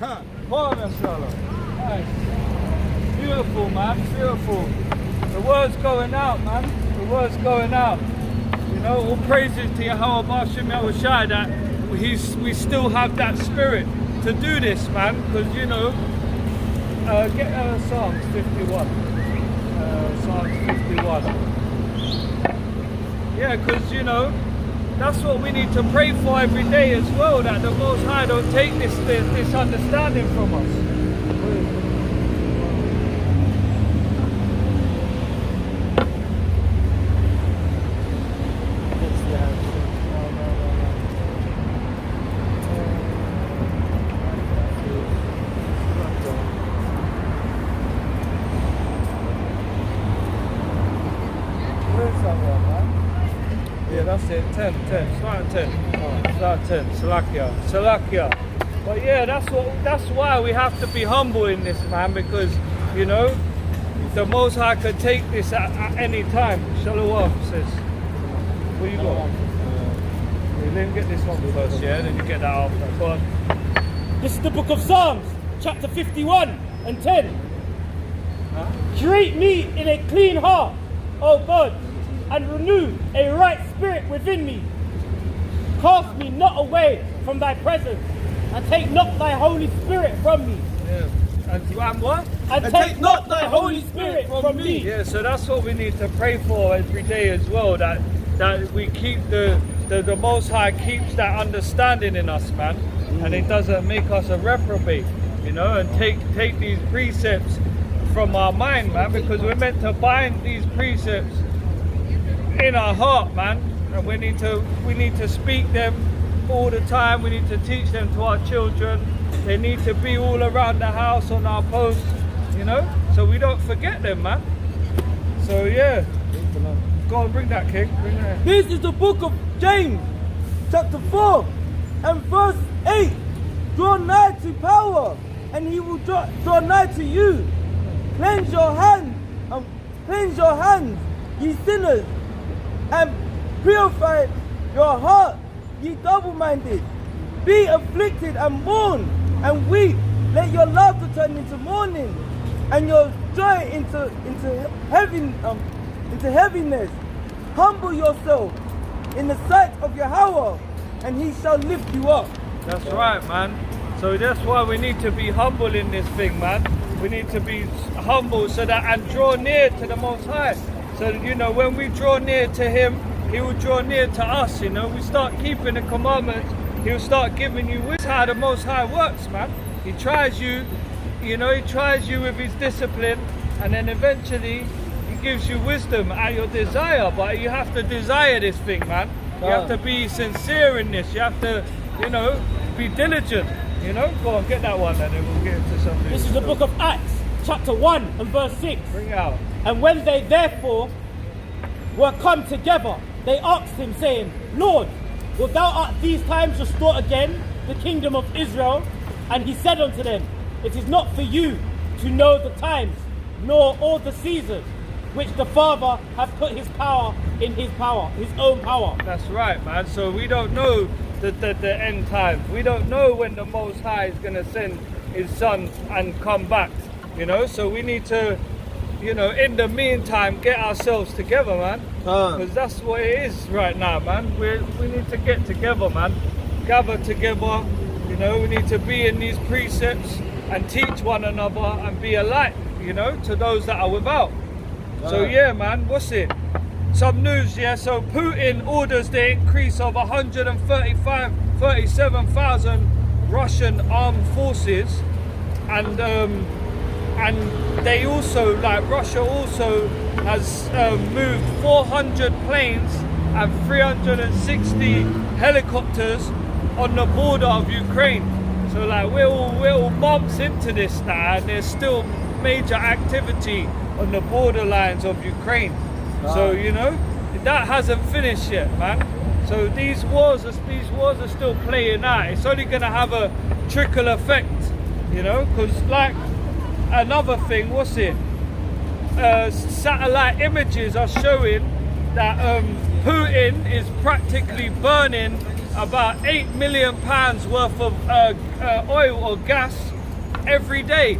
Nice. Beautiful, man. Beautiful. The word's going out, man. The word's going out. You know, all praises to Yahweh B'Shem Yahushai that we still have that spirit to do this, man. Because, you know, get Psalms 51. Psalms 51. Yeah, because, you know, that's what we need to pray for every day as well, that the Most High don't take this understanding from us. That's it, 10, start at 10. Start at 10, Salakia. But yeah, that's why we have to be humble in this, man, because, you know, the Most High could take this at any time. Shalom says. Where you got? Let me get this one first, yeah, then you get that after. Go on. This is the book of Psalms, chapter 51 and 10. Create me in a clean heart, O God, and renew a right spirit within me. Cast me not away from thy presence, and take not thy Holy Spirit from me. Yeah. And what? And take not thy Holy Spirit from me. Yeah, so that's what we need to pray for every day as well, that we keep the Most High keeps that understanding in us, man, and it doesn't make us a reprobate, you know, and take these precepts from our mind, man, because we're meant to bind these precepts in our heart, man, and we need to speak them all the time. We need to teach them to our children. They need to be all around the house on our posts, you know, so we don't forget them, man. So yeah, go on, bring that, King. Bring that. This is the book of James, chapter 4 and verse 8. Draw nigh to power, and he will draw nigh to you. Cleanse your hands, ye sinners, and purify your heart, ye double-minded. Be afflicted and mourn and weep. Let your laughter turn into mourning, and your joy into heaviness. Humble yourself in the sight of Yahweh, and he shall lift you up. That's right, man. So that's why we need to be humble in this thing, man. We need to be humble so that and draw near to the Most High. So, you know, when we draw near to him, he will draw near to us, you know. We start keeping the commandments, he'll start giving you wisdom. That's how the Most High works, man. He tries you, you know, he tries you with his discipline, and then eventually he gives you wisdom at your desire. But you have to desire this thing, man. You have to be sincere in this. You have to, you know, be diligent, you know. Go on, get that one, and then we'll get into something. This is the book of Acts, chapter 1 and verse 6. Bring it out. And when they therefore were come together, they asked him, saying, Lord, wilt thou at these times restore again the kingdom of Israel? And he said unto them, It is not for you to know the times, nor all the seasons, which the Father hath put his power in his power, his own power. That's right, man. So we don't know the end times. We don't know when the Most High is going to send his Son and come back, you know. So we need to, you know, in the meantime, get ourselves together, man. Because that's what it is right now, man. We need to get together, man. Gather together, you know. We need to be in these precepts and teach one another and be a light, you know, to those that are without. So yeah, man, what's it? Some news, yeah. So Putin orders the increase of 37,000 Russian armed forces, and they also, like Russia also has moved 400 planes and 360 helicopters on the border of Ukraine. So like we're all bumps into this now, and there's still major activity on the borderlines of Ukraine. So you know, that hasn't finished yet, man. So these wars are still playing out. It's only going to have a trickle effect, you know, because like another thing, what's it? Satellite images are showing that Putin is practically burning about £8 million worth of oil or gas every day.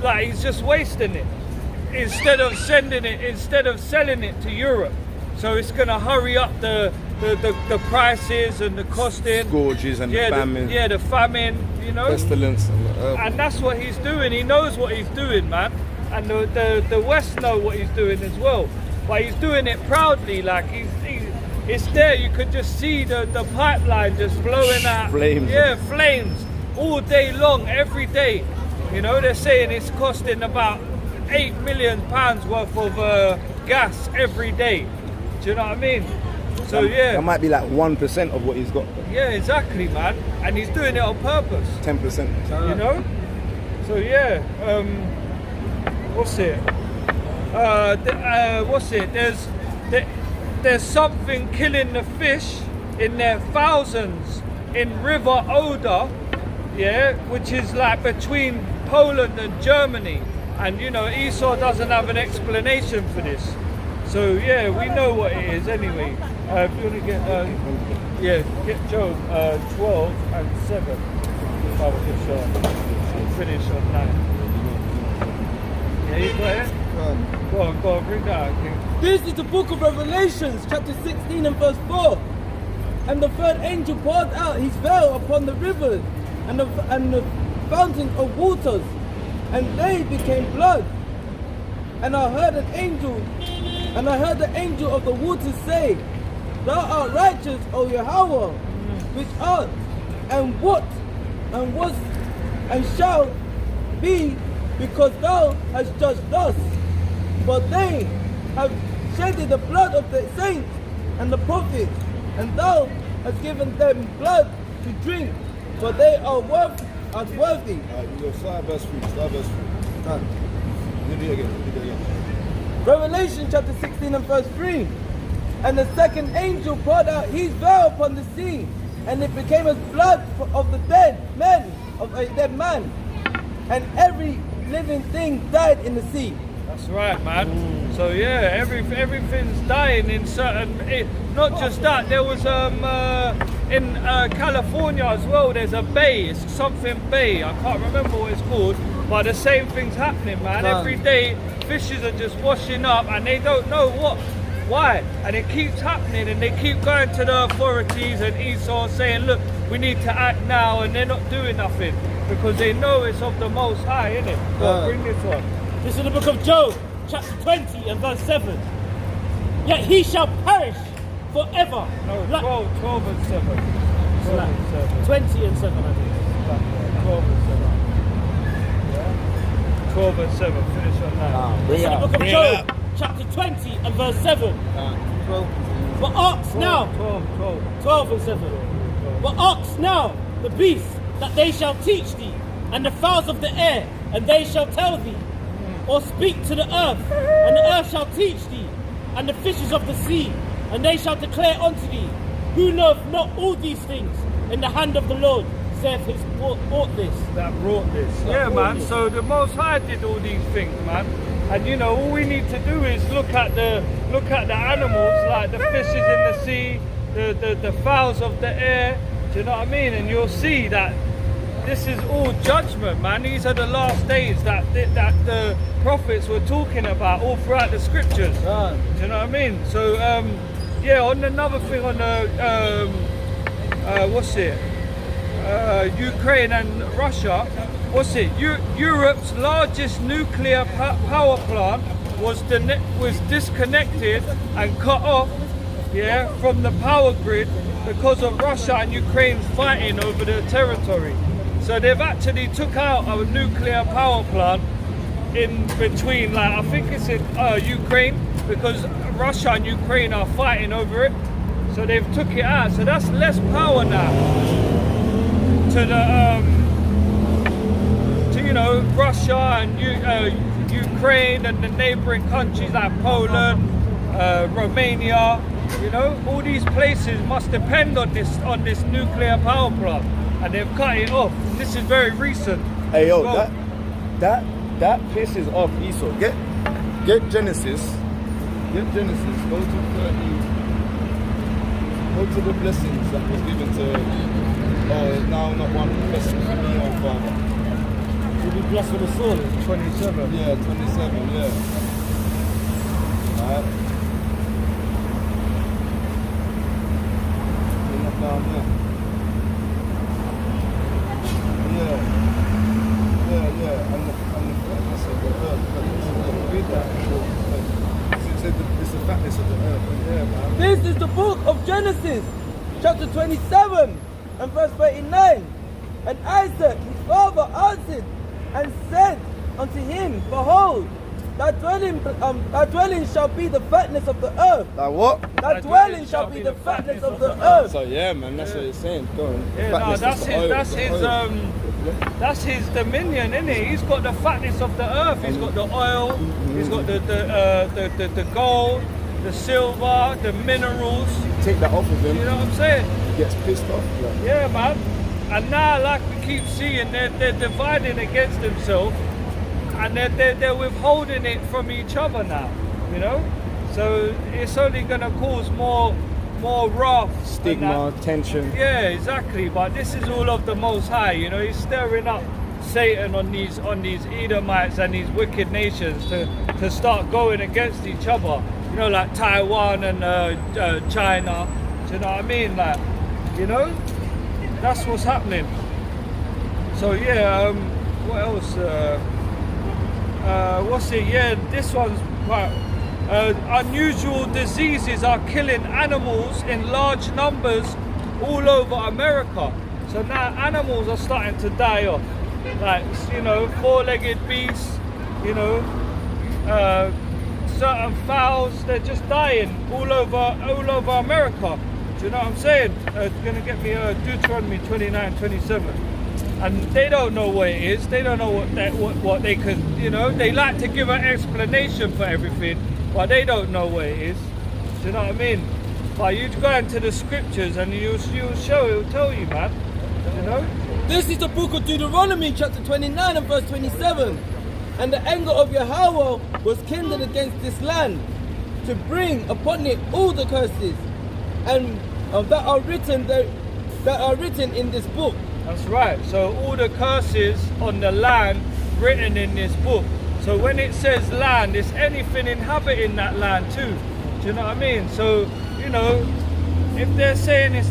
Like he's just wasting it instead of selling it to Europe. So it's gonna hurry up the prices and the costing. Scourges and the famine. The famine, you know. Pestilence. And that's what he's doing. He knows what he's doing, man. And the West know what he's doing as well. But he's doing it proudly, like it's there. You could just see the pipeline just blowing out. Flames. Yeah, flames all day long, every day. You know, they're saying it's costing about £8 million worth of gas every day. Do you know what I mean? So yeah. That might be like 1% of what he's got. Yeah, exactly, man. And he's doing it on purpose. 10%. You know? So yeah. What's it? There's something killing the fish in their thousands in River Oder, yeah, which is like between Poland and Germany. And you know, Esau doesn't have an explanation for this. So yeah, we know what it is anyway. If you want to get Job 12 and 7. If I was just finish on that. Yeah, you got it? Go on, bring that out, King. This is the book of Revelations, chapter 16 and verse 4. And the third angel poured out his veil upon the rivers and the fountains of waters, and they became blood. And I heard the angel of the waters say, Thou art righteous, O Yahweh, which art, and what, and was, and shall be, because thou hast judged thus. But they have shedded the blood of the saints and the prophets, and thou hast given them blood to drink, for they are unworthy. You go start verse 3. Read it again. Revelation chapter 16 and verse 3. And the second angel poured out his veil upon the sea, and it became as blood of the dead man, of a dead man, and every living thing died in the sea. That's right, man. So yeah, everything's dying in certain. Not just that. There was in California as well. There's a bay. It's something bay. I can't remember what it's called. But the same thing's happening, man. Every day, fishes are just washing up, and they don't know why. And it keeps happening, and they keep going to the authorities and Esau saying, "Look, we need to act now," and they're not doing nothing because they know it's of the Most High, innit? Go bring this one. This is the book of Job, chapter 20 and verse 7. Yet he shall perish forever. No, 12 and 7. 12 and 7. 20 and 7, I think. 12 and 7. Yeah? 12 and 7. Finish on that. This is the book of Job, chapter 20 and verse 7. 12. But ask now. 12 and 7. But ask now the beasts that they shall teach thee, and the fowls of the air, and they shall tell thee. Or speak to the earth, and the earth shall teach thee, and the fishes of the sea, and they shall declare unto thee. Who knoweth not all these things? In the hand of the Lord saith his brought this. That brought this. Yeah, man. So the Most High did all these things, man. And you know, all we need to do is look at the animals, like the fishes in the sea, the fowls of the air. Do you know what I mean? And you'll see that this is all judgment, man. These are the last days that the prophets were talking about all throughout the scriptures. Do you know what I mean? So yeah, on another thing on the Ukraine and Russia. Europe's largest nuclear power plant was disconnected and cut off, yeah, from the power grid because of Russia and Ukraine's fighting over the territory. So they've actually took out a nuclear power plant in between, like I think it's in Ukraine, because Russia and Ukraine are fighting over it. So they've took it out. So that's less power now to the Russia and Ukraine and the neighboring countries like Poland, Romania. You know, all these places must depend on this nuclear power plant, and they've cut it off. This is very recent. Hey yo, that pisses off Esau. Get Genesis. Get Genesis. Go to 30. Go to the blessings that was given to. Oh, now not one blessing for me, oh Father. blessed with a sword. 27. Yeah, 27, yeah. Alright. Bring that down there. Yeah. And the fatness of the earth. Read that. It said it's the fatness of the earth. Yeah, man. This is the book of Genesis, chapter 27 and verse 39. And Isaac, his father, answered and said unto him, Behold, thy dwelling shall be the fatness of the earth. Like what? Thy dwelling shall be the fatness of the earth. So yeah, man, that's what it's saying. Go on. Yeah, no, that's his dominion, isn't it? He's got the fatness of the earth. He's got the oil. He's got the gold, the silver, the minerals. Take that off of him. You know what I'm saying? He gets pissed off. Like. Yeah, man. And now, like we keep seeing, they're dividing against themselves, and they're withholding it from each other now. You know, so it's only going to cause more wrath, Stigma, tension. Yeah, exactly. But this is all of the Most High. You know, he's stirring up Satan on these Edomites and these wicked nations to start going against each other. You know, like Taiwan and China. Do you know what I mean? Like, you know, that's what's happening. So yeah, what else? What's it? Yeah, this one's quite. Unusual diseases are killing animals in large numbers all over America. So now animals are starting to die off. Like, you know, four-legged beasts, you know, certain fowls, they're just dying all over America. Do you know what I'm saying? It's going to get me Deuteronomy 29:27. And they don't know what it is. They don't know what they could, you know. They like to give an explanation for everything, but they don't know what it is. Do you know what I mean? But you go into the scriptures and you'll show, it'll tell you, man. You know? This is the book of Deuteronomy, chapter 29 and verse 27. And the anger of Yahweh was kindled against this land, to bring upon it all the curses, and that are written in this book. That's right. So all the curses on the land written in this book. So when it says land, it's anything inhabiting that land too. Do you know what I mean? So, you know, if they're saying it's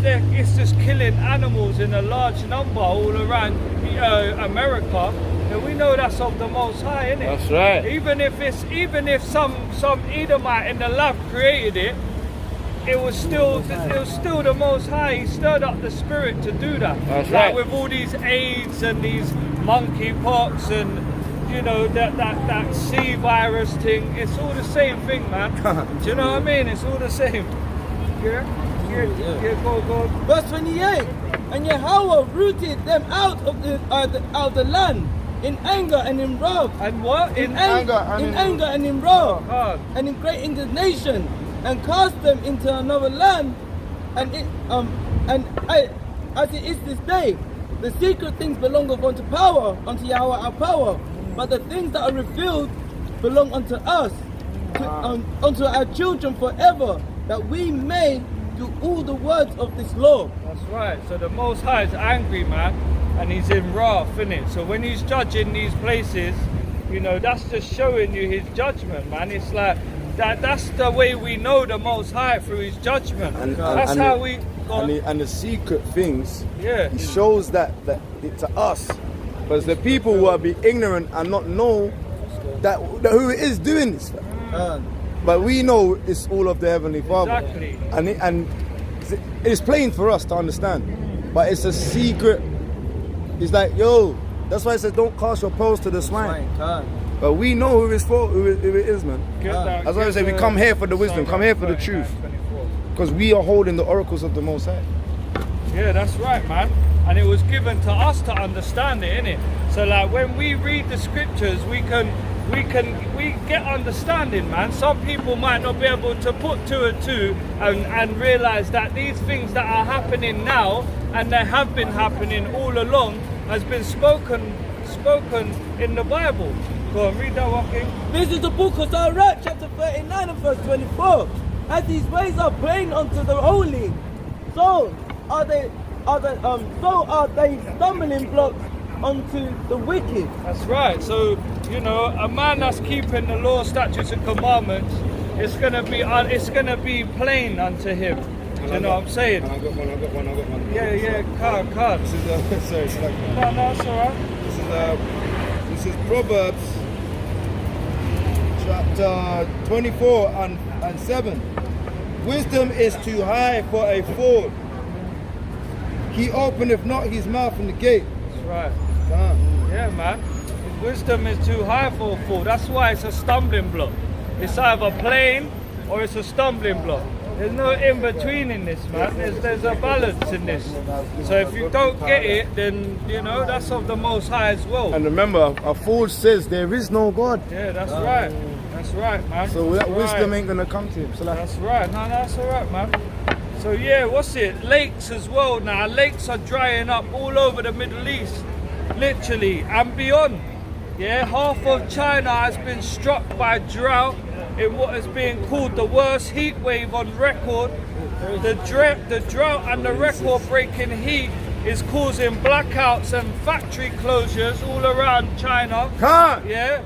just killing animals in a large number all around America, then we know that's of the Most High, isn't it? That's right. Even if some Edomite in the lab created it, it was still the Most High. He stirred up the spirit to do that. That's like right. with all these AIDS and these monkeypox and, you know, that C virus thing. It's all the same thing, man. Do you know what I mean? It's all the same. Yeah, go. Verse 28. And Yahweh rooted them out of the land in anger and in wrath. And what? In anger and in wrath. Oh. And in great indignation, and cast them into another land, as it is this day. The secret things belong unto power, unto Yahweh our power, but the things that are revealed belong unto us, unto our children forever, that we may do all the words of this law. That's right. So the Most High is angry, man, and he's in wrath, innit? So when he's judging these places, you know, that's just showing you his judgment, man. It's like that's the way we know the Most High, through his judgment. And the secret things. Yeah. He shows that it to us, because the people will be ignorant and not know that who is doing this. But we know it's all of the Heavenly Father. Exactly. And it's plain for us to understand, but it's a secret. It's like, yo, that's why I said don't cast your pearls to the swine. But we know who it's for, who it is, man. That's why I say we come here for the wisdom, come here for the truth, because we are holding the oracles of the Most High. Yeah, that's right, man. And it was given to us to understand it, innit? So like when we read the scriptures, we get understanding, man. Some people might not be able to put two and two and realize that these things that are happening now, and they have been happening all along, has been spoken in the Bible. Go on, read that one, King. This is the book of Nazarite, chapter 39 and verse 24. As these ways are plain unto the holy, so are they stumbling blocks unto the wicked. That's right. So, you know, a man that's keeping the law, statutes, and commandments, it's gonna be plain unto him. Do you know what I'm saying? I got one. Yeah, card. This is sorry, it's like No, it's alright. This is Proverbs chapter 24 and 7. Wisdom is too high for a fool. He openeth not his mouth in the gate. That's right. Yeah, man. Wisdom is too high for a fool. That's why it's a stumbling block. It's either plain or it's a stumbling block. There's no in between in this, man. There's a balance in this. So if you don't get it, then you know that's of the Most High as well. And remember, a fool says there is no God. Yeah, that's right. That's right, man. So that That's wisdom right. ain't gonna come to him. So That's right. No, that's all right, man. So yeah, what's it? Lakes as well now. Lakes are drying up all over the Middle East, literally and beyond. Yeah, half of China has been struck by drought in what is being called the worst heat wave on record. The drought and the record-breaking heat is causing blackouts and factory closures all around China. Yeah.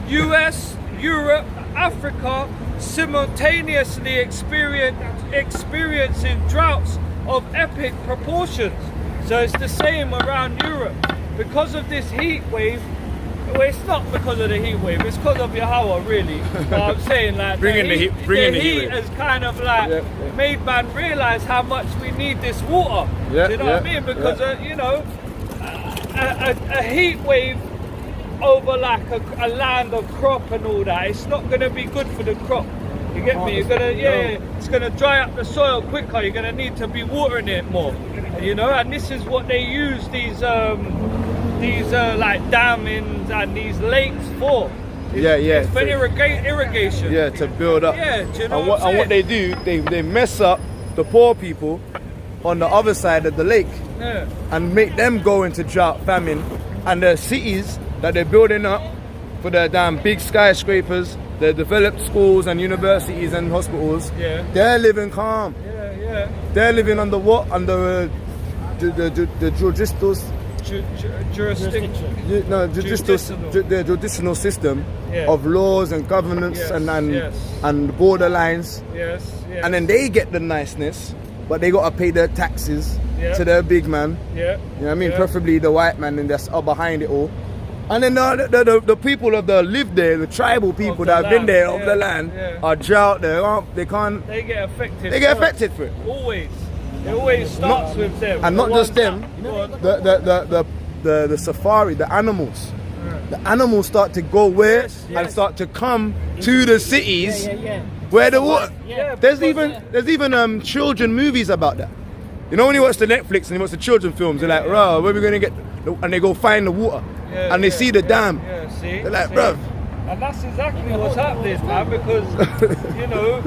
US, Europe, Africa simultaneously experiencing droughts of epic proportions. So it's the same around Europe. Because of this heat wave, well, it's not because of the heat wave, it's because of Yahweh, really. But I'm saying, like, the heat has kind of like made man realize how much we need this water. Do you know what I mean? Because, you know, a heat wave over like a land of crop and all that, it's not going to be good for the crop. You get me? You're gonna, it's gonna dry up the soil quicker. You're gonna need to be watering it more. You know, and this is what they use these like dammings and these lakes for. It's for irrigation. Yeah, to build up. Yeah, do you know and what they do, they mess up the poor people on the other side of the lake and make them go into drought, famine, and the cities that they're building up for the damn big skyscrapers, the developed schools and universities and hospitals. They're living calm. They're living under what? Under the judicial system of laws and governance and borderlines. And then they get the niceness, but they gotta pay their taxes to their big man. You know what I mean? Preferably the white man, and that's behind it all. And then the people of the live there, the tribal people that have been there of the land, are drought there. They can't. They get affected. They get affected for it. Always. It always starts with them. And not just them. The safari, the animals. The animals start to go where and start to come to the cities where the water. There's even children movies about that. You know when you watch the Netflix and you watch the children films, they're like, "Bro, where are we gonna get?" And they go find the water, and they see the dam. They're like, "Bro." And that's exactly what's happening, man. Because you know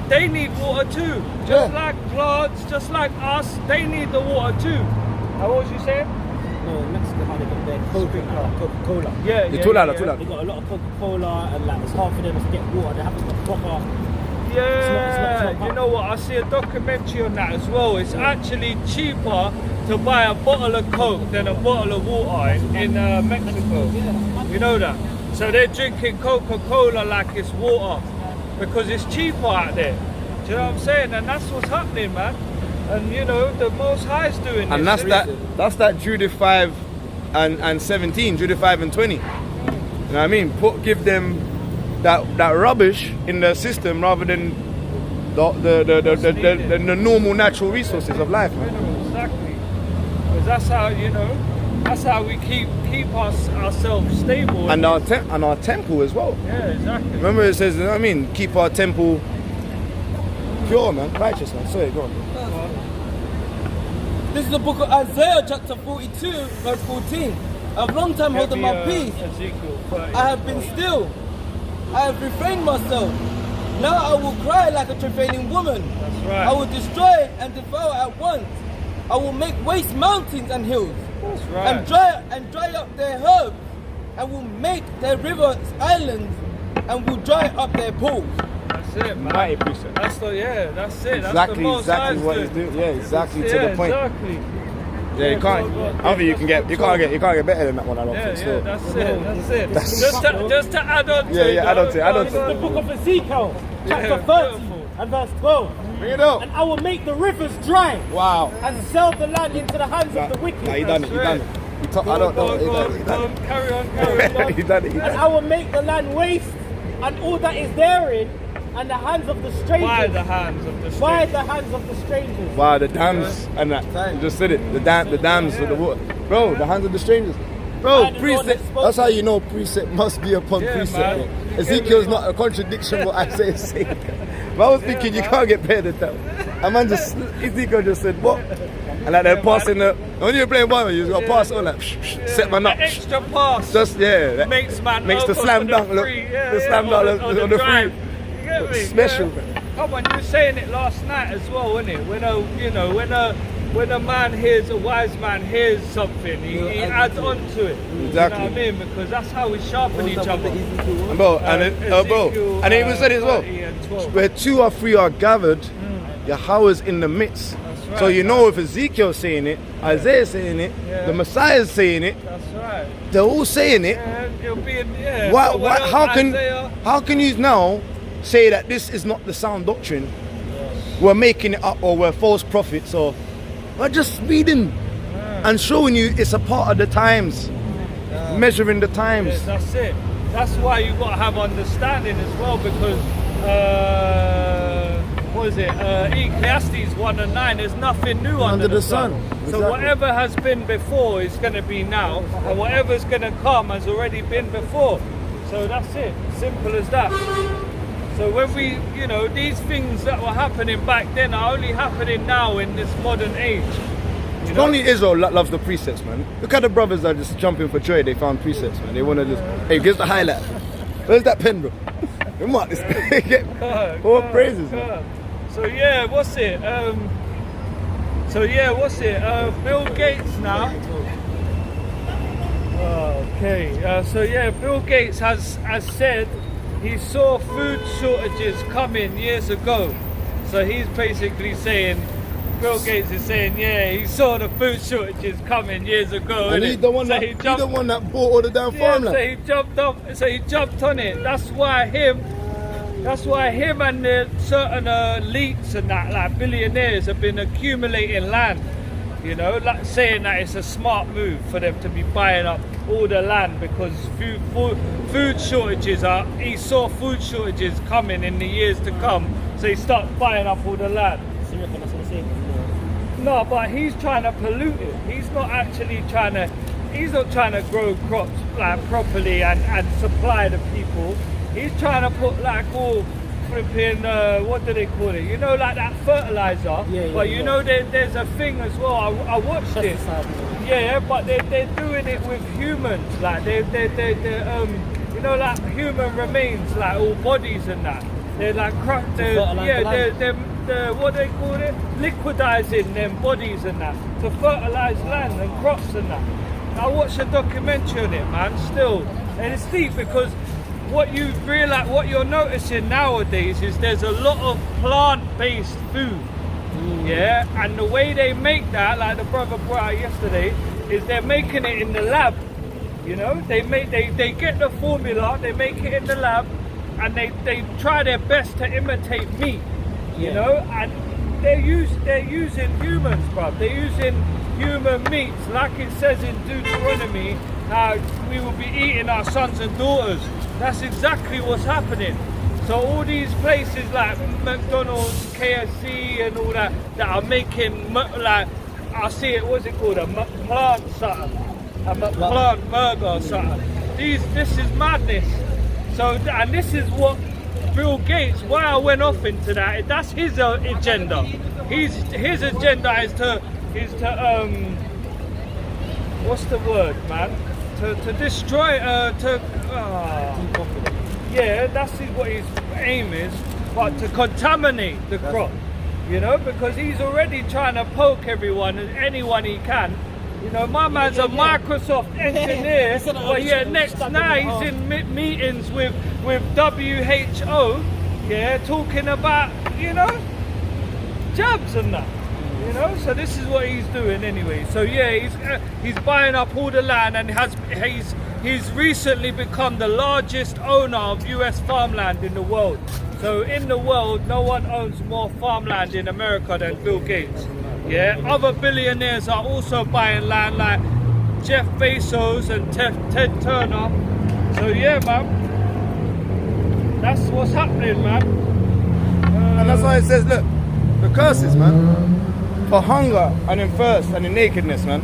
they need water too, just like plants, just like us. They need the water too. What was you saying? No, in Mexico, how they got their Coca-Cola. Too loud. They got a lot of Coca-Cola, and like it's hard for them to get water. They have to get proper. You know what? I see a documentary on that as well. It's actually cheaper to buy a bottle of Coke than a bottle of water in Mexico. You know that? So they're drinking Coca-Cola like it's water because it's cheaper out there. Do you know what I'm saying? And that's what's happening, man. And you know, the Most High is doing and this. And that's that Jude 5 and 17, Jude 5 and 20. You know what I mean? Give them that rubbish in the system rather than the normal natural resources of life. Man. Exactly. Because that's how, you know, that's how we keep ourselves stable. And our temple as well. Yeah, exactly. Remember it says, you know what I mean? Keep our temple pure, man. Righteous, man. Sorry, go on. This is the book of Isaiah, chapter 42, verse 14. I've long time holding my peace. I have been still. I have refrained myself. Now I will cry like a travailing woman. That's right. I will destroy and devour at once. I will make waste mountains and hills. That's right. And dry up their herbs. I will make their rivers islands and will dry up their pools. That's it, man. Mighty precept. That's it. Exactly, That's the Most exactly High's what he's doing. Yeah, exactly to the point. Exactly. Yeah, you can't. I don't think you can't get better than that one. I don't Yeah, think yeah, so. that's it. Just to add on to it. Yeah, add on to it. Add on It's to the it. book of Ezekiel, chapter Yeah, 30 beautiful. and verse 12. Bring it up. And I will make the rivers dry Wow. and sell the land into the hands of the wicked. Nah, he done it. He done it. I don't know. He done it. He done it. Carry on. He done it. He And done I will make the land waste and all that is therein, and the hands of the strangers. By the hands of the By strangers. the hands of the strangers. it. Wow, the dams and that. You just said it. The dams with the water. Bro, the hands of the strangers. Bro, And the Lord precept. has spoken. That's how you know precept must be upon Yeah, precept. man. Bro. Ezekiel's not a contradiction what Isaiah is saying. But I was thinking you can't get better than that. A man just, Ezekiel just said, what? And like they're passing the, when you're playing ball, you just got to pass it on like, set man up. An extra pass. Just, yeah. that makes man makes the open slam for dunk the look, free. the slam dunk on the drive. free. You get me? Special, Yeah. man. Come on, you were saying it last night as well, wasn't it? When a man hears, a wise man hears something, he adds on to it. Exactly. You know what I mean? Because that's how we sharpen each other. Bro, and Ezekiel, and he even said it as well. 30 and 12. Where 2 or 3 are gathered, Yahweh's in the midst. right. So you know if Ezekiel's saying it, Isaiah's saying it, Yeah. the Messiah's saying it, That's right. they're all saying it. Yeah, it'll be in, yeah. Why, someone else, Isaiah. how can you now say that this is not the sound doctrine? We're making it up, or we're false prophets, or we're just reading and showing you it's a part of the times, measuring the times. Yeah, that's it. That's why you've got to have understanding as well, because what is it? Ecclesiastes 1 and 9. There's nothing new under the sun. So Exactly. whatever has been before is going to be now, and whatever's going to come has already been before. So that's it. Simple as that. So when we, these things that were happening back then are only happening now in this modern age. You know? Only Israel loves the precepts, man. Look at the brothers that are just jumping for joy. They found precepts, man. They want to just, hey, give the highlight. Where's that pen, bro? Come on, get more praises, man. So yeah, what's it? Bill Gates now. Okay. Bill Gates has said he saw food shortages coming years ago. So he's basically saying, Bill Gates is saying, yeah, he saw the food shortages coming years ago. And he's the one that bought all the damn farmland. So he jumped on it. That's why him and the certain elites and that, like billionaires, have been accumulating land. Like saying that it's a smart move for them to be buying up all the land, because food shortages he saw food shortages coming in the years to come, so he started buying up all the land. No, but he's trying to pollute it. He's not trying to grow crops like properly and supply the people. He's trying to put like all flipping, what do they call it? Like that fertilizer. But there's a thing as well. I watched it. Yeah, but they're doing it with humans. Like they're like human remains, like all bodies and that. They're like they're what they call it? Liquidizing them bodies and that to fertilize land and crops and that. I watched a documentary on it, man. Still, and it's deep, because what you're noticing nowadays is there's a lot of plant-based food. Yeah, and the way they make that, like the brother brought out yesterday, is they're making it in the lab. They get the formula, they make it in the lab, and they try their best to imitate meat. And they're using humans, bruv. They're using human meats, like it says in Deuteronomy, how we will be eating our sons and daughters. That's exactly what's happening. So all these places like McDonald's, KFC and all that are making, like, I see it, what's it called, a plant something, a plant burger or something. This is madness. So, and this is what Bill Gates, why I went off into that, that's his agenda. His agenda is to what's the word, man? To destroy, that's what his aim is, but to contaminate the crop, because he's already trying to poke anyone he can. My man's a Microsoft engineer, but now he's in meetings with WHO, talking about, jabs and that. You know, so this is what he's doing anyway. So yeah, he's buying up all the land, and he's recently become the largest owner of US farmland in the world. So in the world, no one owns more farmland in America than Bill Gates. Yeah, other billionaires are also buying land like Jeff Bezos and Ted Turner. So yeah, man, that's what's happening, man. And that's why it says, look, the curses, man. For hunger and in thirst and in nakedness, man.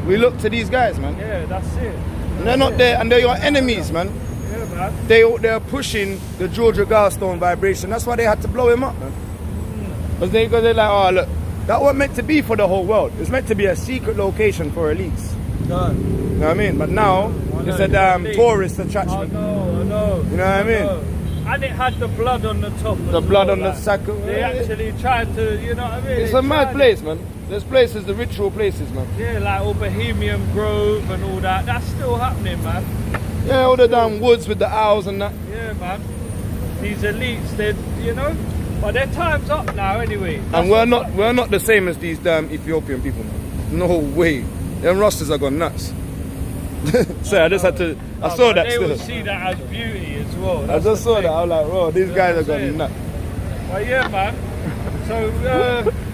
We look to these guys, man. Yeah, that's it. And they're not there, and they're your enemies, man. Yeah, man. They're pushing the Georgia Guardstone vibration. That's why they had to blow him up, man. Because they're like, oh, look, that wasn't meant to be for the whole world. It's meant to be a secret location for elites. No. You know what I mean? But now, it's a damn tourist attraction. I know. You know what I mean? And it had the blood on the top. The blood on the sack. They actually tried to, you know what I mean? It's a mad place, man. There's places, the ritual places, man. Yeah, like all Bohemian Grove and all that. That's still happening, man. Yeah, all the damn woods with the owls and that. Yeah, man. These elites, they, you know, but their time's up now anyway. And we're not the same as these damn Ethiopian people, man. No way. Them Rastas are gone nuts. So I just had to. I saw that they still. will see that as beauty as well. I just saw that. I was like, bro, these guys are gone nuts. But yeah, man. So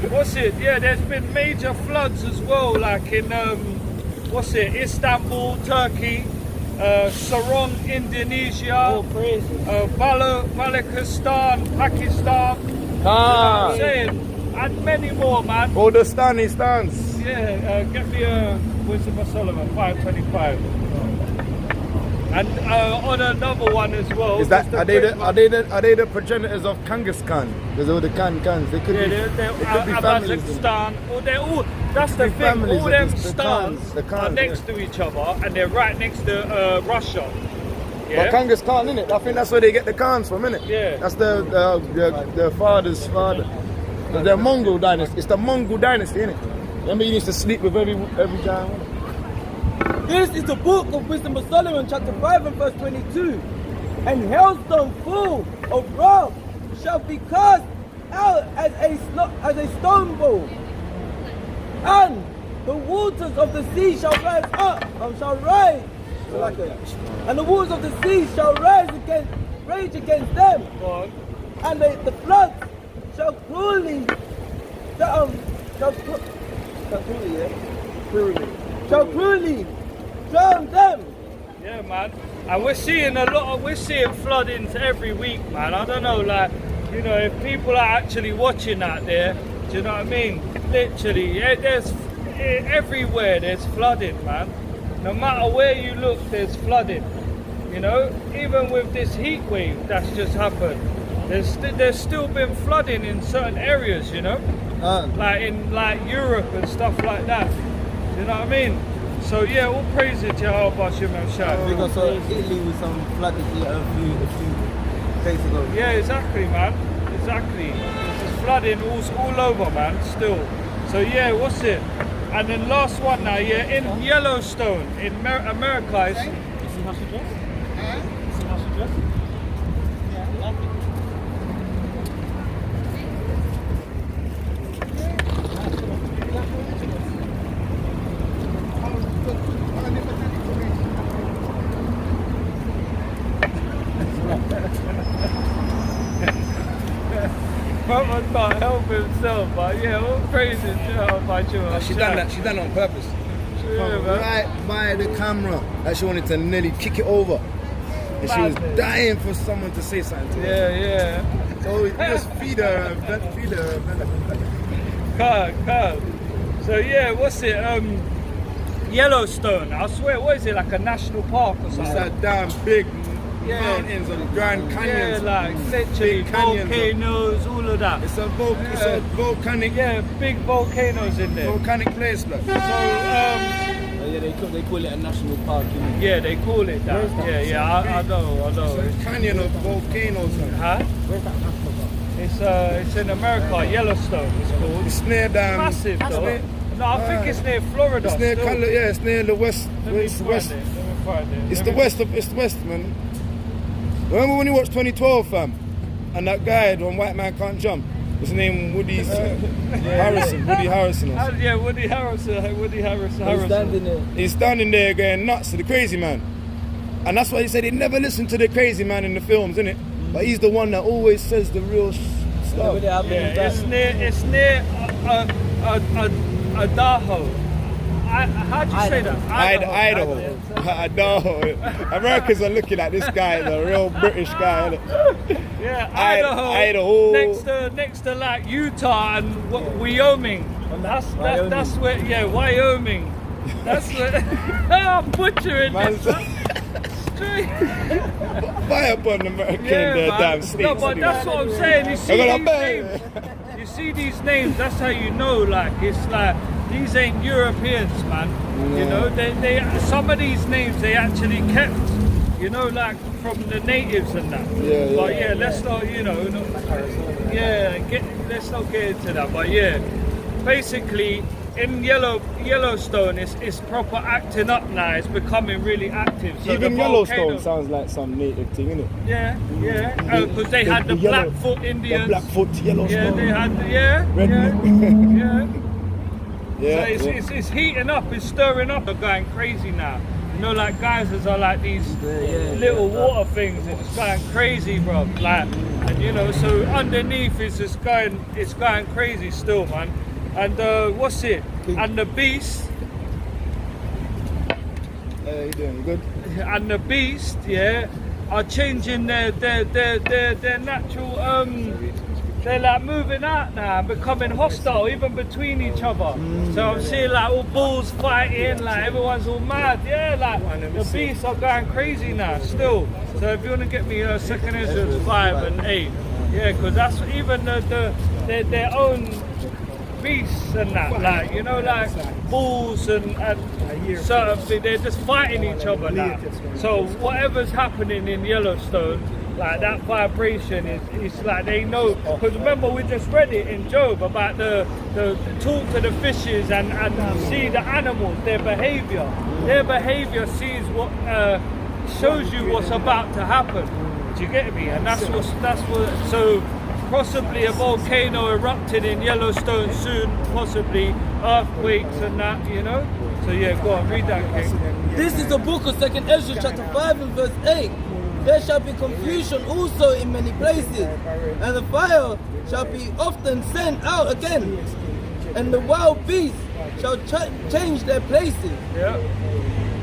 what's it? Yeah, there's been major floods as well, like in what's it? Istanbul, Turkey, Sarong, Indonesia, Balochistan, Pakistan. You know what I'm saying? And many more, man. All the Stani stands. Yeah, get me a Wisdom of Solomon 525. And on another one as well. Is that are they the progenitors of Kangas Khan? There's all the Khans. They could be families. Kazakhstan. They're all. That's the thing. All them stans are next to each other, and they're right next to Russia. Yeah. But Kangas Khan, innit? I think that's where they get the Khans from, innit? Yeah. That's the father's father. The Mongol dynasty. It's the Mongol dynasty, innit? Remember, you used to sleep with every giant one. This is the book of Wisdom of Solomon, chapter 5 and verse 22. And hailstone full of wrath shall be cast out as a stone bowl. And the waters of the sea shall rise up, and shall rise. And the waters of the sea shall rage against them. And the floods shall cruelly drown them. Yeah, man. And we're seeing floodings every week, man. I don't know, like, you know, if people are actually watching out there, do you know what I mean? Literally, there's everywhere there's flooding, man. No matter where you look, there's flooding. You know, even with this heat wave that's just happened, there's still been flooding in certain areas, you know, like in Europe and stuff like that. Do you know what I mean? So yeah, all praise it to Jehovah Hashem and Shai. We got Italy with some flooded a few days ago. Yeah, exactly, man. Exactly. There's flooding all over, man. Still. So yeah, what's it? And then last one now, yeah, in Yellowstone, in America. You see how she dressed? You see how she dressed? Yeah, I like it. Mama can't help himself, but yeah, all praise it to Jehovah Hashem. She done that. She done it on purpose. Yeah, man. Right by the camera, that she wanted to nearly kick it over, and she was dying for someone to say something to her. Yeah. So we just feed her. Can't. So yeah, what's it? Yellowstone. I swear, what is it, like a national park or something? It's that damn big mountains or the Grand Canyons. Yeah, like literally volcanoes, all of that. It's a volcanic. Yeah, big volcanoes in there. Volcanic place, like. So Yeah, they call it a national park. You know? yeah, they call it that. I know. It's a canyon of volcanoes. Huh? Where's that national park? It's in America, Yellowstone. It's called. It's near Massive though. No, I think it's near Florida. It's near still. it's near the west. Let me find it. It's the west, man. Remember when you watched 2012, fam? And that guy, when White Man Can't Jump, What's his name? Harrison. Woody Harrison. Or something. Yeah, Woody Harrison. He's standing there. He's standing there going nuts to the crazy man. And that's why he said he never listened to the crazy man in the films, innit? But he's the one that always says the real stuff. Yeah, it's near Idaho. How'd you say that? Idaho. Americans are looking at this guy as a real British guy, innit? Yeah, Idaho. Next to like Utah and Wyoming. That's where. Yeah, Wyoming. That's where. I'm butchering this. Straight. Buy up on American damn states. No, but that's what I'm saying. You see these names. That's how you know. Like it's like these ain't Europeans, man. No. You know, they some of these names they actually kept. You know, like from the natives and that. Yeah. But yeah, let's not. You know. Let's not get into that. But yeah, basically. In Yellowstone, it's proper acting up now. It's becoming really active. So Even the Yellowstone sounds like some native thing, innit? Yeah. Because they had the Blackfoot Indians. The Blackfoot Yellowstone. Yeah, they had. Yeah. So it's heating up. It's stirring up. They're going crazy now. You know, like geysers are like these little water things. It's just going crazy, bro. Like, and you know, so underneath it's going crazy still, man. And what's it? And the beast. Hey, you doing good? And the beast, yeah, are changing their natural. They're like moving out now and becoming hostile, even between each other. So I'm seeing like all bulls fighting, like everyone's all mad. Yeah, like the beasts are going crazy now still. So if you want to get me 2nd Ezra 5 and 8, yeah, because that's even their own beasts and that, like, you know, like bulls and certain things, they're just fighting each other now. So whatever's happening in Yellowstone, like that vibration is like they know, because remember we just read it in Job about the talk to the fishes and see the animals, their behavior sees what shows you what's about to happen. Do you get me? And that's what so possibly a volcano erupting in Yellowstone soon, possibly earthquakes and that, you know. So yeah, go on, read that, King. This is the book of 2nd Ezra chapter 5 and verse 8. There shall be confusion also in many places, and the fire shall be often sent out again, and the wild beasts shall change their places,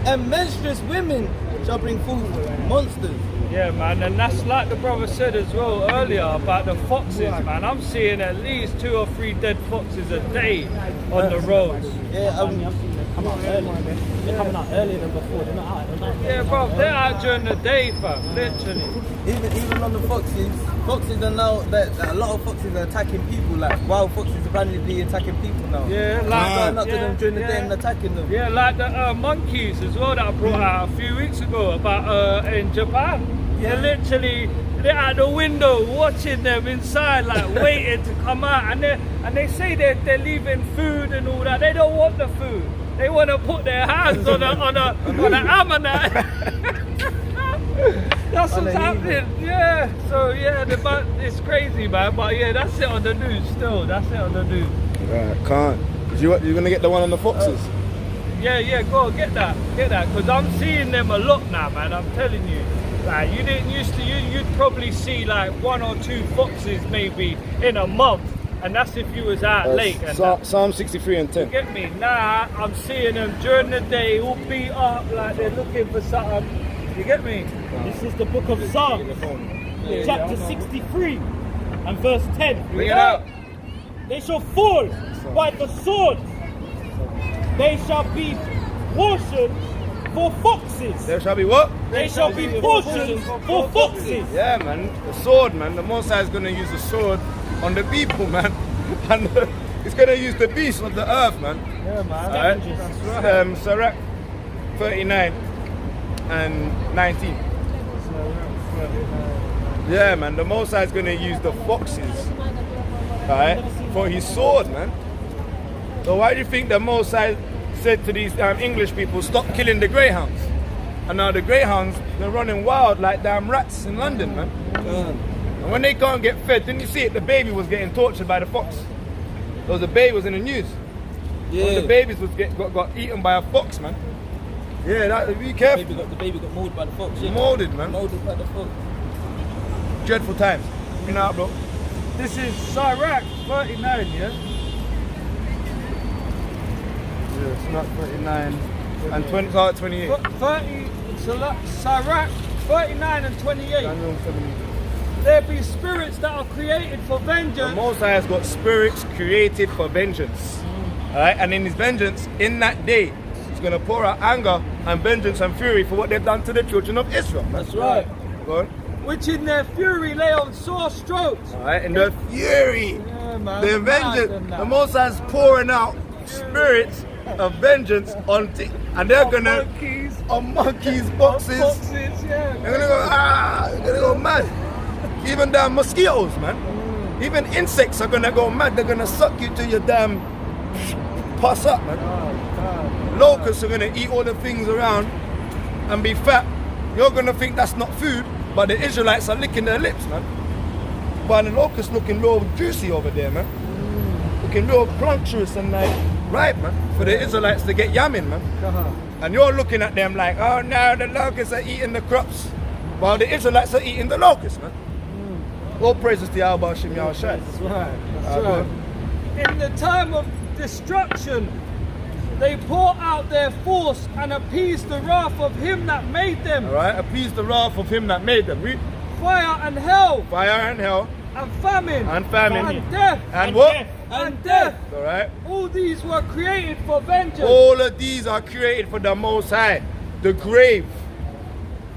and menstruous women shall bring forth monsters. Yeah, man, and that's like the brother said as well earlier about the foxes, man. I'm seeing at least 2 or 3 dead foxes a day on the roads. Yeah, come out early. They're coming out earlier than before. They're not out. Yeah, bro, they're out during the day, fam, literally. Even on the foxes are now that a lot of foxes are attacking people. Like wild foxes apparently attacking people now. Yeah, like going up to them during the day and attacking them. Yeah, like the monkeys as well that I brought out a few weeks ago about in Japan. Yeah. They're at the window watching them inside, like waiting to come out, and they say they're leaving food and all that. They don't want the food. They want to put their hands on an ammonite. That's what's happening. Yeah. So yeah, it's crazy, man. But yeah, that's it on the news. Still, that's it on the news. Right, can't. You're gonna get the one on the foxes? Yeah. Go on, get that. Because I'm seeing them a lot now, man. I'm telling you. Like you didn't used to, you'd probably see like 1 or 2 foxes maybe in a month, and that's if you was out late. And Psalm 63 and 10. You get me? Nah, I'm seeing them during the day, all beat up, like they're looking for something. You get me? This is the book of Psalms, chapter 63 and verse 10. Bring it out. They shall fall by the sword. They shall be portions for foxes. There shall be what? They shall be portions for foxes. Yeah, man. The sword, man. The Most High is going to use the sword on the people, man. And he's going to use the beast of the earth, man. Yeah, man. Right? Sirach 39 and 19. Yeah, man. The Most High is going to use the foxes, right, for his sword, man. So why do you think the Most High said to these English people, stop killing the greyhounds? And now the greyhounds, they're running wild like damn rats in London, man. And when they can't get fed, didn't you see it? The baby was getting tortured by the fox. Those the baby was in the news. Yeah. One of the babies was got eaten by a fox, man. Yeah, be careful. The baby got mauled by the fox. Yeah. Molded, man. Molded by the fox. Dreadful times. You know, bro. This is Sirach 39, yeah? Yeah, it's not 39 and 20, start 28. 30, Sirach 39 and 28. Daniel 70. There be spirits that are created for The vengeance. Most High has got spirits created for vengeance. Alright, and in his vengeance, in that day, he's going to pour out anger and vengeance and fury for what they've done to the children of Israel. That's right. Go on. Which in their fury lay on sore strokes. Alright, in the fury, Yeah, man. the Mad vengeance, than that. the Most High is pouring out spirits of vengeance on, and they're going to, monkeys, on monkeys, boxes, foxes, yeah. they're going to go, they're going to go mad. Even damn mosquitoes, man. Even insects are going to go mad. They're going to suck you till your damn pass up, man. Locusts are going to eat all the things around and be fat. You're going to think that's not food, but the Israelites are licking their lips, man. But the locusts looking real juicy over there, man. Looking real plumptuous and like, right, man, for the Israelites to get yamming, man. And you're looking at them like, oh no, the locusts are eating the crops, while the Israelites are eating the locusts, man. All praises to Yahweh Shem Yahushai. That's right. That's right. In the time of destruction, they pour out their force and appease the wrath of him that made them. Alright, appease the wrath of him that made them. Read. Fire and hell, Fire and hell and famine, and famine and death, and what? death. and death. Alright. All these were created for vengeance. All of these are created for the Most High. The grave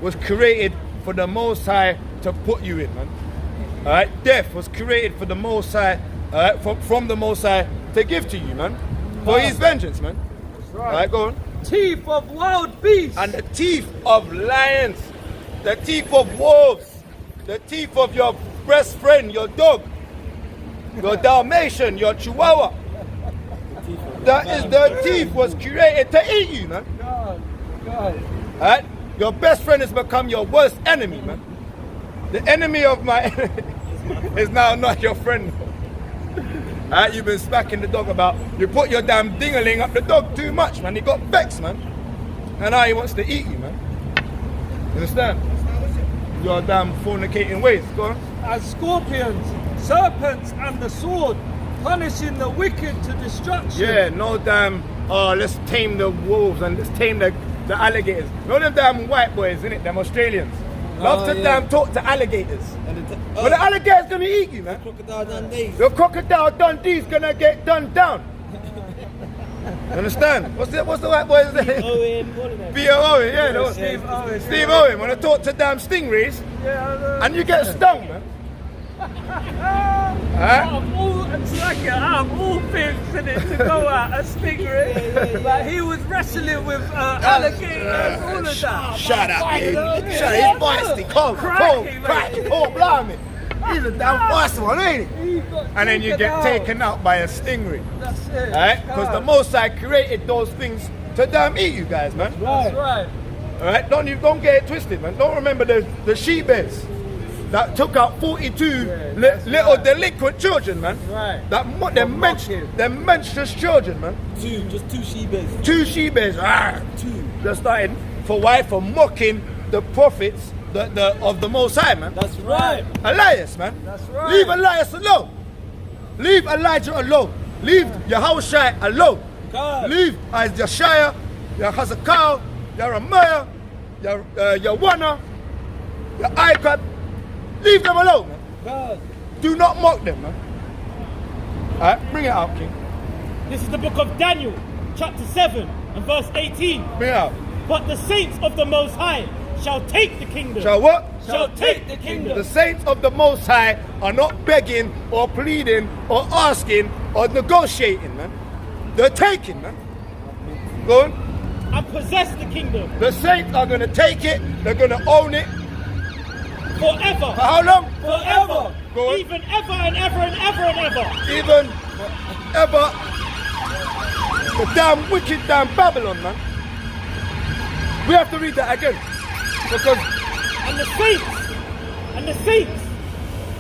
was created for the Most High to put you in, man. Alright, death was created for the Most High, from the Most High to give to you, man. For his vengeance, man. Alright, go on. Teeth of wild beasts. And the teeth of lions, the teeth of wolves, the teeth of your best friend, your dog, your Dalmatian, your Chihuahua. That is the teeth was created to eat you, man. God. Alright? Your best friend has become your worst enemy, man. The enemy of my is now not your friend. Alright, you've been smacking the dog about, you put your damn dingaling up the dog too much, man. He got vexed, man. And now he wants to eat you, man. You understand? Your damn fornicating ways. Go on. As scorpions, serpents, and the sword, punishing the wicked to destruction. Yeah, no damn, let's tame the wolves and let's tame the alligators. No them damn white boys, innit? Them Australians. Love to damn talk to alligators. But the alligator's gonna eat you, man. Crocodile Dundee. The crocodile Dundee's gonna get done down. You understand? What's the white boy's name? Owen, all of them. B.O. Owen, yeah. No, Steve Owen. Steve Owen. When I talk to damn stingrays, and you get stung, man. Out of all, it's like out of all things in it to go out a stingray, like he was wrestling with alligators, all of that. Shut up, man. Yeah. Shut up. He's feisty. Cold, Crikey, cold, blimey. He's a damn feisty one, ain't he? He got And then you taken get out. taken out by a stingray. That's it. Alright? Because the Most High created those things to damn eat you guys, man. That's right. Alright? Don't get it twisted, man. Don't remember the she-bears that took out 42 little delinquent children, man. Right. Them monstrous children, man. Just two she-bears. 2 she-bears. Two. They're starting for why? For mocking the prophets of the Most High, man. That's right. Elias, man. That's right. Leave Elias alone. Leave Elijah alone. Leave Yahushua alone. God. Leave Yeshaya, Hezekiah, Jeremiah, Yawana, Icab. Leave them alone, man. God. Do not mock them, man. Alright, bring it out, King. This is the book of Daniel, chapter 7 and verse 18. Bring it out. But the saints of the Most High shall take the kingdom. Shall what? Shall take the kingdom. The saints of the Most High are not begging or pleading or asking or negotiating, man. They're taking, man. Go on. And possess the kingdom The saints are going to take it. They're going to own it. forever. For how long? Forever. Go on. Even ever and ever and ever and ever. Even ever. The damn wicked damn Babylon, man. We have to read that again. Because And the saints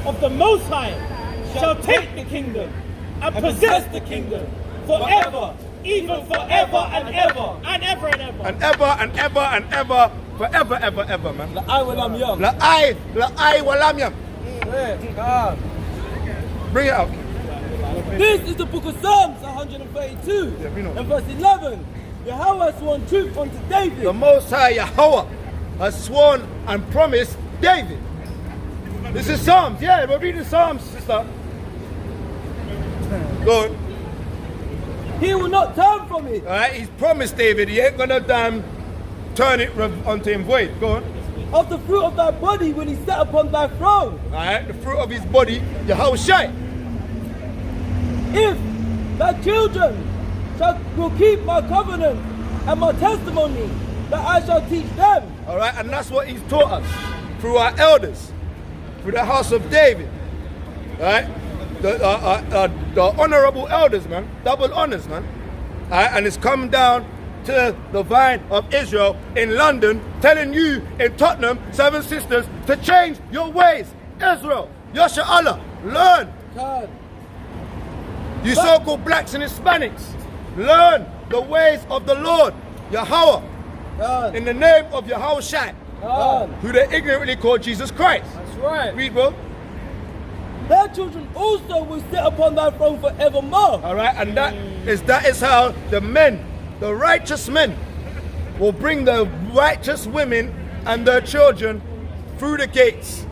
of the Most High shall take the kingdom and possess the kingdom forever, even forever and ever, and ever and ever. And ever and ever and ever, forever, ever, ever, man. I will am young. La'ai walamyam. Bring it out. This is the book of Psalms 132 and verse 11. Yahweh has sworn truth unto David. The Most High Yahweh has sworn and promised David. This is Psalms. Yeah, we're reading Psalms, sister. Go on. He will not turn from it. Alright, he's promised David he ain't gonna turn it unto him void. Go on. Of the fruit of thy body will he set upon thy throne. Alright, the fruit of his body, Yahweh Shai. If thy children will keep my covenant and my testimony that I shall teach them. Alright, and that's what he's taught us through our elders, through the house of David. Alright, the honorable elders, man, double honors, man. Alright, and it's come down to the vine of Israel in London, telling you in Tottenham, Seven Sisters, to change your ways. Israel, Yasha Allah, learn. God. You so-called blacks and Hispanics, learn the ways of the Lord, Yahweh, God. in the name of Yahweh Shai, God. who they ignorantly call Jesus Christ. That's right. Read, bro. Their children also will sit upon thy throne forevermore. All right, and that is how the men, the righteous men, will bring the righteous women and their children through the gates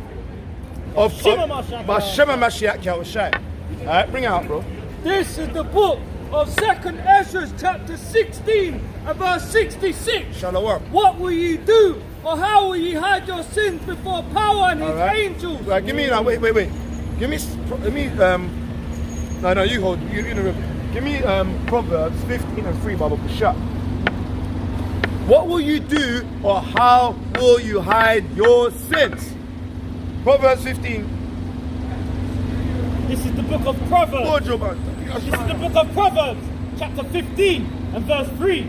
of Shema Mashiach. Shema Mashiach Yahweh Shai. All right, bring it out, bro. This is the book of 2nd Ezra chapter 16 and verse 66. Shalom. What will ye do, or how will ye hide your sins before power and his All right. angels? Right, give me now. Wait. Give me. No, you hold. You know. Give me Proverbs 15 and 3, Baba Shut. What will you do, or how will you hide your sins? Proverbs 15. This is the book of Proverbs. Lord, your man. This is the book of Proverbs, chapter 15 and verse 3.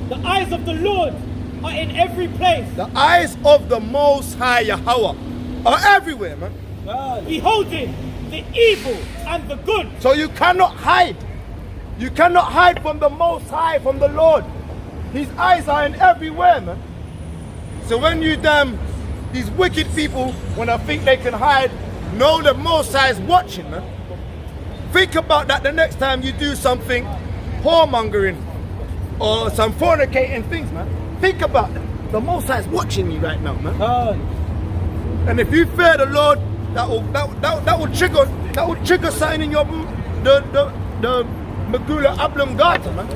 The eyes of the Lord are in every place, The eyes of the Most High Yahweh are everywhere, man. God. beholding the evil and the good. So you cannot hide. You cannot hide from the Most High, from the Lord. His eyes are in everywhere, man. So when you these wicked people, when I think they can hide, know the Most High is watching, man. Think about that the next time you do something whoremongering or some fornicating things, man. Think about that. The Most High is watching you right now, man. God. And if you fear the Lord, that will trigger something in your the Magula Ablum Gata, man.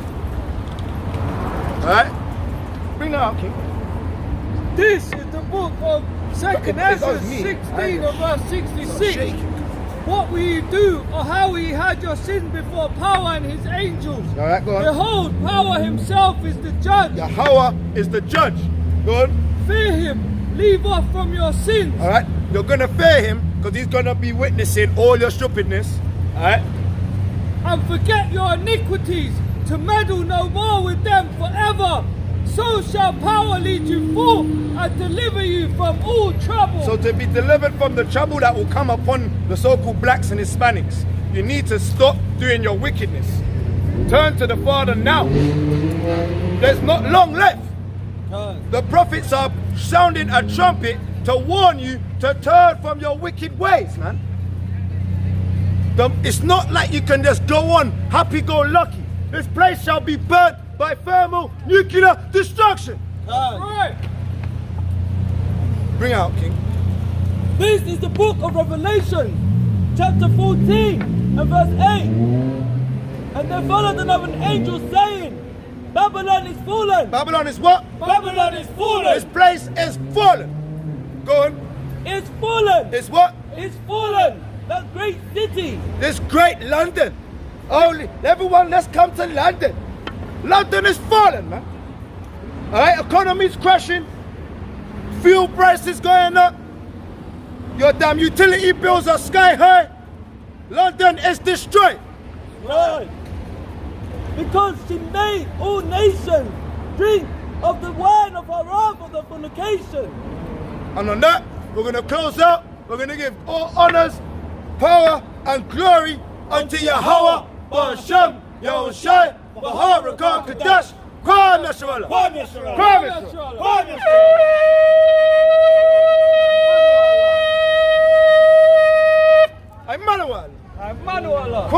Alright? Bring that out, King. This is the book of 2nd It Ezra goes me. 16 and verse 66. Shaking. What will you do, or how will you hide your sins before power and his angels? Alright, go on. Behold, power himself is the judge. Yahweh is the judge. Go on. Fear him, leave off from your sins. Alright? You're gonna fear him because he's gonna be witnessing all your stupidness. Alright? And forget your iniquities, to meddle no more with them forever. So shall power lead you forth and deliver you from all trouble. So to be delivered from the trouble that will come upon the so-called blacks and Hispanics, you need to stop doing your wickedness. Turn to the Father now. There's not long left. God. The prophets are sounding a trumpet to warn you to turn from your wicked ways, man. It's not like you can just go on happy-go-lucky. This place shall be burnt by thermal nuclear destruction. God. Right. Bring out, King. This is the book of Revelation, chapter 14 and verse 8. And there followed another angel saying, Babylon is fallen. Babylon is what? Babylon is This fallen. place is fallen. Go on. It's fallen. It's what? It's fallen. That great city. This great London. Only everyone, let's come to London. London is falling, man. Alright, economy's crashing. Fuel prices going up. Your damn utility bills are sky high. London is destroyed. Right. Because she made all nations drink of the wine of her wrath of the fornication. And on that, we're going to close out we're going to give all honors, power, and glory unto Yahweh, Ba'ashem, Yahushai, Baharakah, Kadash, Kwam Yasharallah. Kwam Yasharallah. Kwam Yasharallah. Kwam Yasharallah. Emmanuel.